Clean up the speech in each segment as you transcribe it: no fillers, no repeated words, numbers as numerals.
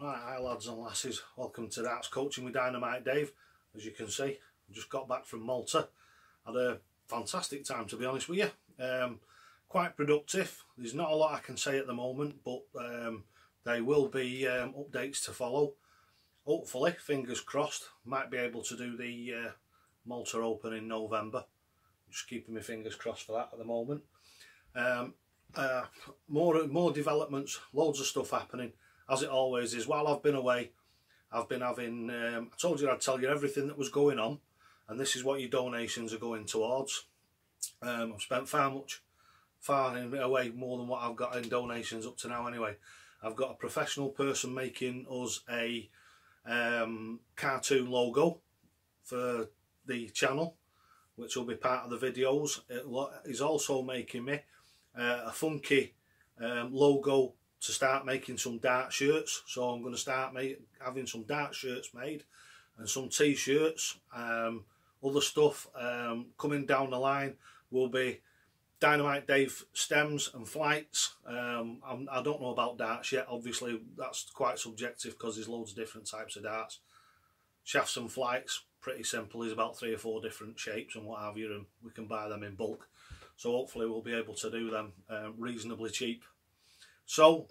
Right, hi lads and lasses, welcome to Darts Coaching with Dynamite Dave. As you can see, I just got back from Malta. Had a fantastic time, to be honest with you. Quite productive. There's not a lot I can say at the moment, but there will be updates to follow. Hopefully, fingers crossed, might be able to do the Malta Open in November. Just keeping my fingers crossed for that at the moment. More developments, loads of stuff happening, as it always is. While I've been away, I've been having, I told you I'd tell you everything that was going on, and this is what your donations are going towards. I've spent far away more than what I've got in donations up to now anyway. I've got a professional person making us a cartoon logo for the channel, which will be part of the videos. He's also making me a funky logo to start making some dart shirts. So I'm going to start having some dart shirts made and some t-shirts. Other stuff coming down the line will be Dynamite Dave stems and flights. I don't know about darts yet, obviously that's quite subjective because there's loads of different types of darts. Shafts and flights, pretty simple. There's about 3 or 4 different shapes and what have you, and we can buy them in bulk. So hopefully we'll be able to do them reasonably cheap. So,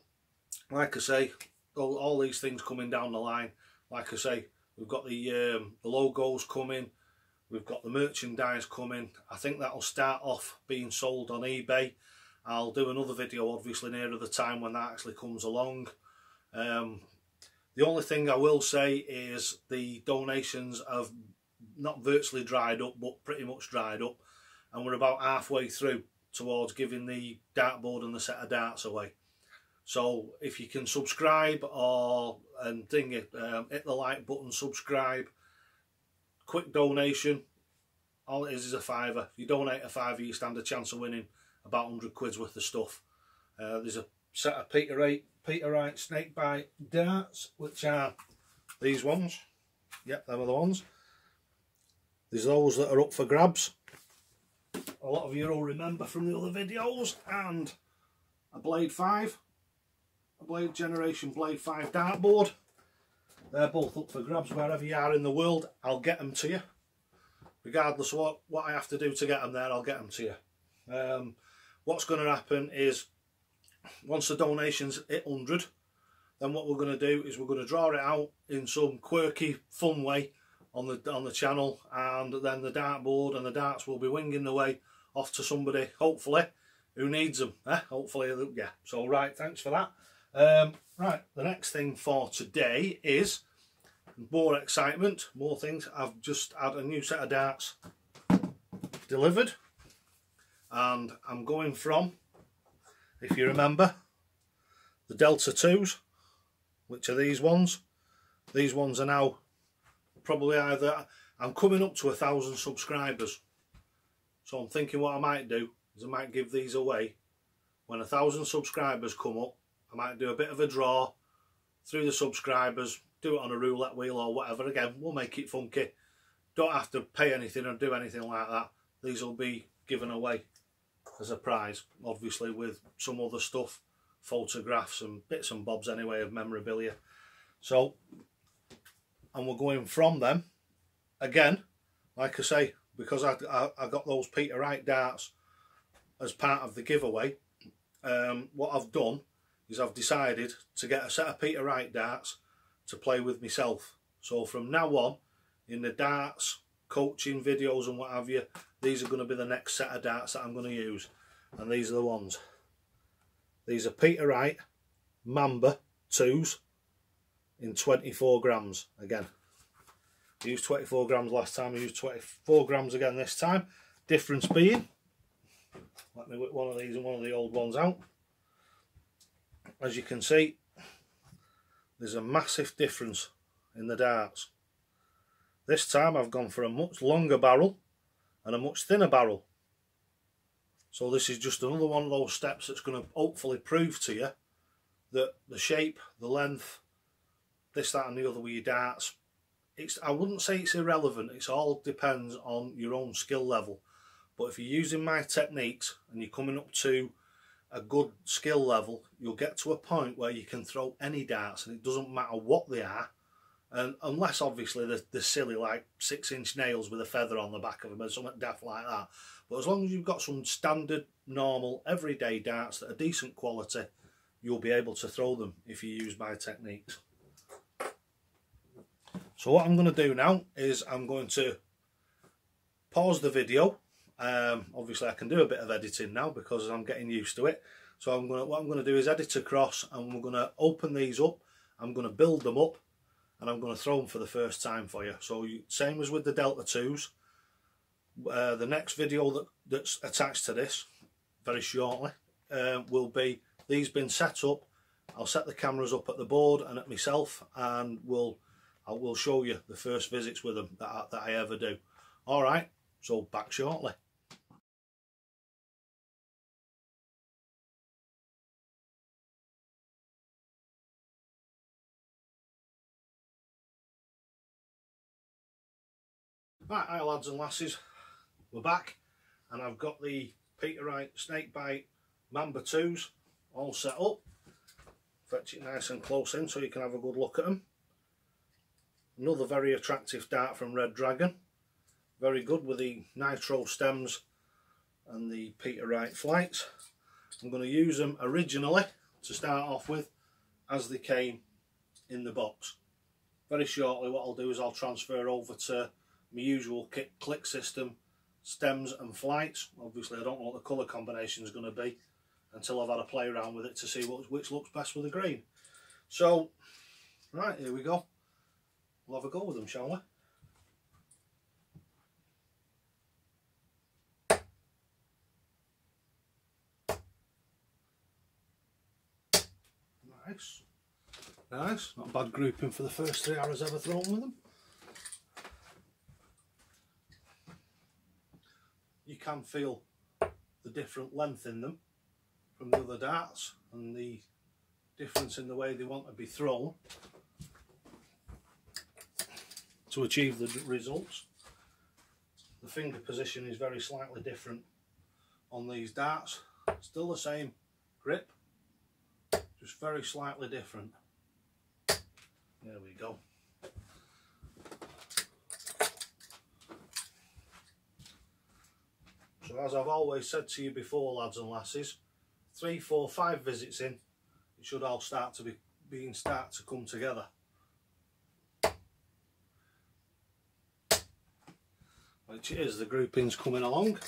like I say, all these things coming down the line. Like I say, we've got the logos coming. We've got the merchandise coming. I think that'll start off being sold on eBay. I'll do another video obviously nearer the time when that actually comes along. The only thing I will say is the donations have not virtually dried up, but pretty much dried up. And we're about halfway through towards giving the dartboard and the set of darts away. So if you can subscribe and hit the like button, subscribe, quick donation, all it is a £5. If you donate a £5, you stand a chance of winning about 100 quid's worth of stuff. There's a set of Peter Wright snakebite darts, which are these ones. Yep, them are the ones. There's those that are up for grabs. A lot of you will remember from the other videos. And a Blade 5. A Blade Generation Blade 5 dartboard. They're both up for grabs wherever you are in the world. I'll get them to you. Regardless of what I have to do to get them there, I'll get them to you. What's going to happen is, once the donations hit 100, then what we're going to do is we're going to draw it out in some quirky, fun way on the channel, and then the dartboard and the darts will be winging the way off to somebody, hopefully, who needs them. Hopefully, yeah. So, right, thanks for that. Right, the next thing for today is more excitement, more things. I've just had a new set of darts delivered, and I'm going from, if you remember, the Delta 2s, which are these ones. These ones are now probably I'm coming up to 1,000 subscribers. So I'm thinking what I might do is I might give these away. When 1,000 subscribers come up, I might do a bit of a draw through the subscribers, do it on a roulette wheel or whatever. Again, we'll make it funky. Don't have to pay anything or do anything like that. These will be given away as a prize, obviously with some other stuff, photographs and bits and bobs anyway of memorabilia. So, and we're going from them, again, like I say, because I got those Peter Wright darts as part of the giveaway. What I've done is I've decided to get a set of Peter Wright darts to play with myself. So from now on, in the darts coaching videos and what have you, these are going to be the next set of darts that I'm going to use. And these are the ones. These are Peter Wright Mamba 2s in 24 grams. Again, I used 24 grams last time, I used 24 grams again this time. Difference being, let me whip one of these and one of the old ones out. As you can see, there's a massive difference in the darts. This time I've gone for a much longer barrel and a much thinner barrel. So this is just another one of those steps that's going to hopefully prove to you that the shape, the length, this, that and the other with your darts, I wouldn't say it's irrelevant. It all depends on your own skill level. But if you're using my techniques and you're coming up to a good skill level, you'll get to a point where you can throw any darts and it doesn't matter what they are, and unless obviously they're silly, like 6-inch nails with a feather on the back of them or something daft like that. But as long as you've got some standard, normal, everyday darts that are decent quality, you'll be able to throw them if you use my techniques. So what I'm going to do now is I'm going to pause the video. Obviously I can do a bit of editing now because I'm getting used to it. So what I'm going to do is edit across, and we're going to open these up. I'm going to build them up, and I'm going to throw them for the first time for you. So same as with the Delta 2s. The next video that's attached to this very shortly will be these being set up. I'll set the cameras up at the board and at myself, and I will show you the first visits with them that I ever do. Alright, so back shortly. Right, hi lads and lasses, we're back, and I've got the Peterite Snakebite Mamba 2s all set up. Fetch it nice and close in so you can have a good look at them. Another very attractive dart from Red Dragon, very good with the nitro stems and the Peterite flights. I'm going to use them originally to start off with as they came in the box. Very shortly what I'll do is I'll transfer over to my usual click system, stems and flights. Obviously I don't know what the colour combination is going to be until I've had a play around with it to see which looks best with the green. So, right, here we go. We'll have a go with them, shall we? Nice. Nice, not a bad grouping for the first 3 arrows ever thrown with them. You can feel the different length in them from the other darts and the difference in the way they want to be thrown to achieve the results. The finger position is very slightly different on these darts. Still the same grip, just very slightly different. There we go. So as I've always said to you before, lads and lasses, 3, 4, 5 visits in, it should all start to come together. Which it is, the grouping's coming along.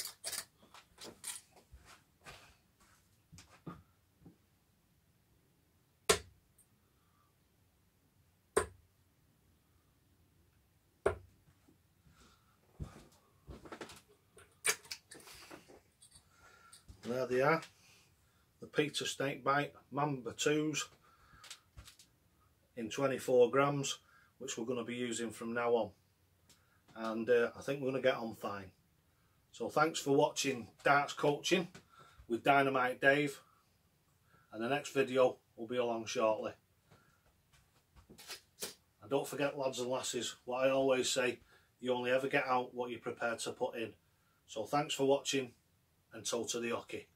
There they are, the Peter Snakebite Mamba 2s in 24 grams, which we're going to be using from now on. And I think we're going to get on fine. So thanks for watching Darts Coaching with Dynamite Dave, and the next video will be along shortly. And don't forget, lads and lasses, what I always say, you only ever get out what you're prepared to put in. So thanks for watching, and to the hockey.